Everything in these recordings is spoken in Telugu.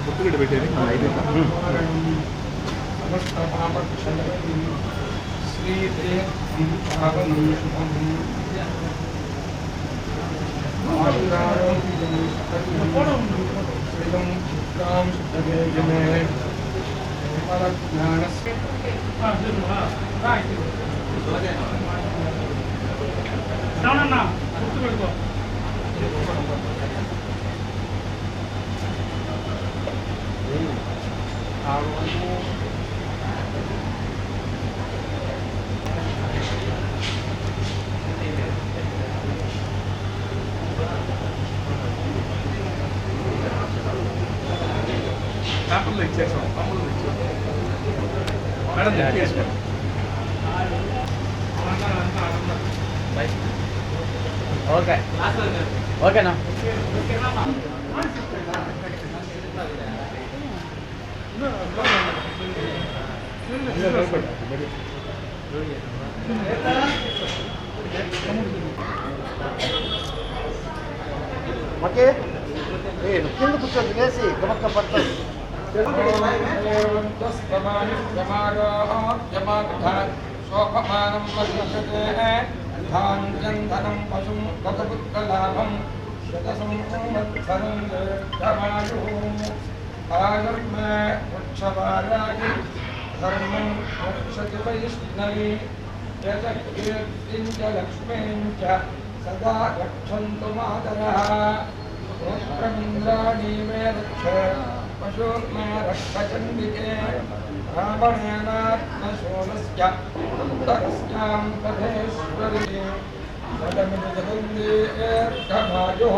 పుట్టుగడ్డ పెట్టేది ఓకే ఓకేనా ఓకే కింద కూర్చొని తినేసి గమక్క పడుతుంది శోభమానం ధనం పశుం గతపుత్రలాభం శతసంవత్సరం దీర్ఘమాయు ఆయుర్మే వృక్షవారాగి ధర్మం రక్షతి వైష్ణవి యజకీర్తించ లక్ష్మీంచ సదా రక్షन्तు మాతరः గోత్రమింద్రాణి మే రక్ష పశూర్మే రక్షచండికే రావణేనాత్మశూలస్య ఉత్తరస్యాం తథేశ్వరీ సదమితి జగందీర్ఘమాయుః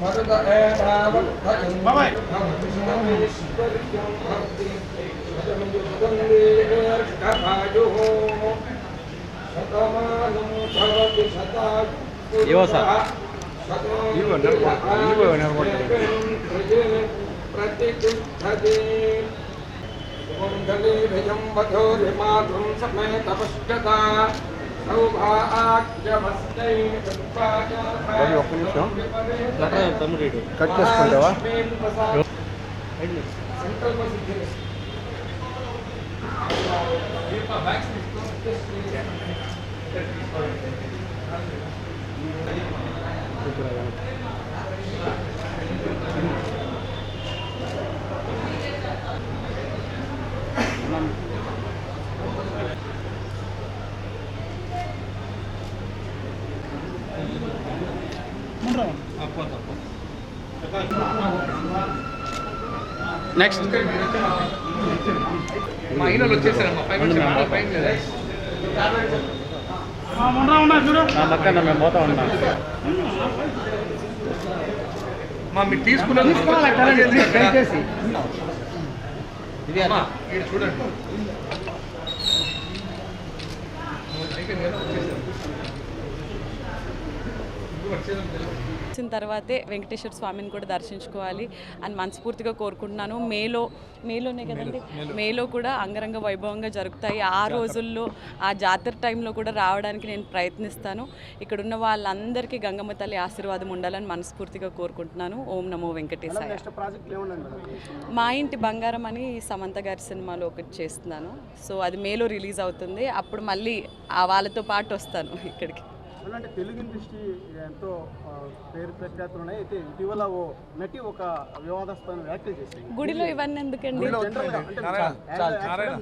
మరుద ఏరావత్తయింద్రమేశ్వర్యం భక్తి సదమితి జగందీర్ఘమాయుః శతమానం భవతి ప్రతిష్టతే మంగళేభయం వధోరిమాతృం సమేత పశ్యత సౌభాగ్యమస్తై ఒక్క నిమిషం కట్ చేసుకుంటావా సంకల్ప సిద్ధి నెక్స్ట్ మా ఈయనలు వచ్చేసారమ్మా పైన పక్కన మేము పోతా ఉన్నాం మా మీరు తీసుకున్నది ఇది చూడండి వచ్చిన తర్వాతే వెంకటేశ్వర స్వామిని కూడా దర్శించుకోవాలి అని మనస్ఫూర్తిగా కోరుకుంటున్నాను. మేలోనే కదండి, మేలో కూడా అంగరంగ వైభవంగా జరుగుతాయి. ఆ రోజుల్లో ఆ జాతర టైంలో కూడా రావడానికి నేను ప్రయత్నిస్తాను. ఇక్కడున్న వాళ్ళందరికీ గంగమ్మ తల్లి ఆశీర్వాదం ఉండాలని మనస్ఫూర్తిగా కోరుకుంటున్నాను. ఓం నమో వెంకటేశాయ. మా ఇంటి బంగారం అని సమంత గారి సినిమాలో ఒకటి చేస్తున్నాను. సో అది మేలో రిలీజ్ అవుతుంది. అప్పుడు మళ్ళీ వాళ్ళతో పాటు వస్తాను ఇక్కడికి. అంటే తెలుగు ఇండస్ట్రీ ఎంతో పేరు ప్రఖ్యాతులు ఉన్నాయి. అయితే ఇటీవల ఓ నటి ఒక వివాదాస్పద వ్యాఖ్యలు చేసింది. గుడిలో ఇవన్నీ ఎందుకండి?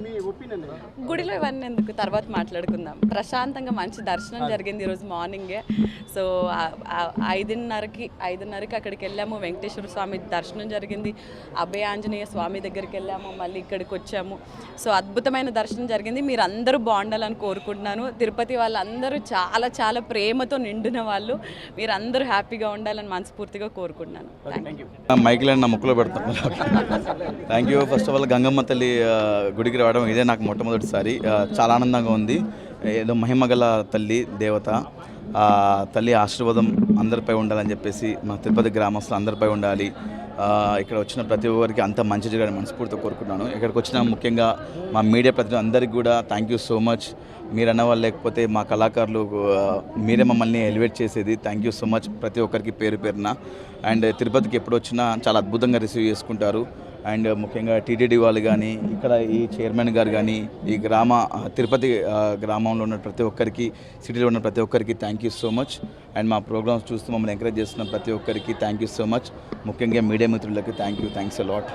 మీ ఒపీనియన్? గుడిలో ఇవన్నీ ఎందుకు, తర్వాత మాట్లాడుకుందాం. ప్రశాంతంగా మంచి దర్శనం జరిగింది ఈరోజు మార్నింగే. సో 5:30కి అక్కడికి వెళ్ళాము. వెంకటేశ్వర స్వామి దర్శనం జరిగింది. అభయ ఆంజనేయ స్వామి దగ్గరికి వెళ్ళాము, మళ్ళీ ఇక్కడికి వచ్చాము. సో అద్భుతమైన దర్శనం జరిగింది. మీరు అందరూ బాగుండాలని కోరుకుంటున్నాను. తిరుపతి వాళ్ళందరూ చాలా చాలా ప్రేమతో నిండిన వాళ్ళు. మీరు అందరూ హ్యాపీగా ఉండాలని మనస్ఫూర్తిగా కోరుకుంటున్నాను. Thank you. మైకిల్ అండ్ నా ముక్కులో పెడతాం. Thank you. First of all Gangamma తల్లి గుడికి రావడం ఇదే నాకు మొట్టమొదటిసారి. చాలా ఆనందంగా ఉంది. ఏదో మహిమగల తల్లి దేవత, తల్లి ఆశీర్వాదం అందరిపై ఉండాలని చెప్పేసి మా తిరుపతి గ్రామస్తులు అందరిపై ఉండాలి. ఇక్కడ వచ్చిన ప్రతి ఒక్కరికి అంత మంచి జరగాలని మనస్ఫూర్తిగా కోరుకుంటున్నాను. ఇక్కడికి వచ్చిన ముఖ్యంగా మా మీడియా ప్రతినిధులు అందరికీ కూడా థ్యాంక్ యూ సో మచ్. మీరన్న వాళ్ళు లేకపోతే మా కళాకారులు మీరే మమ్మల్ని ఎలివేట్ చేసేది. థ్యాంక్ యూ సో మచ్ ప్రతి ఒక్కరికి పేరు పేరున. అండ్ తిరుపతికి ఎప్పుడు వచ్చినా చాలా అద్భుతంగా రిసీవ్ చేసుకుంటారు. అండ్ ముఖ్యంగా టీటీడీ వాళ్ళు కానీ, ఇక్కడ ఈ చైర్మన్ గారు కానీ, ఈ తిరుపతి గ్రామంలో ఉన్న ప్రతి ఒక్కరికి, సిటీలో ఉన్న ప్రతి ఒక్కరికి thank you so much. And మా ప్రోగ్రామ్స్ చూస్తూ మమ్మల్ని ఎంకరేజ్ చేస్తున్న ప్రతి ఒక్కరికి థ్యాంక్ యూ సో మచ్. ముఖ్యంగా మీడియా మిత్రులకి థ్యాంక్స్ అ లాట్.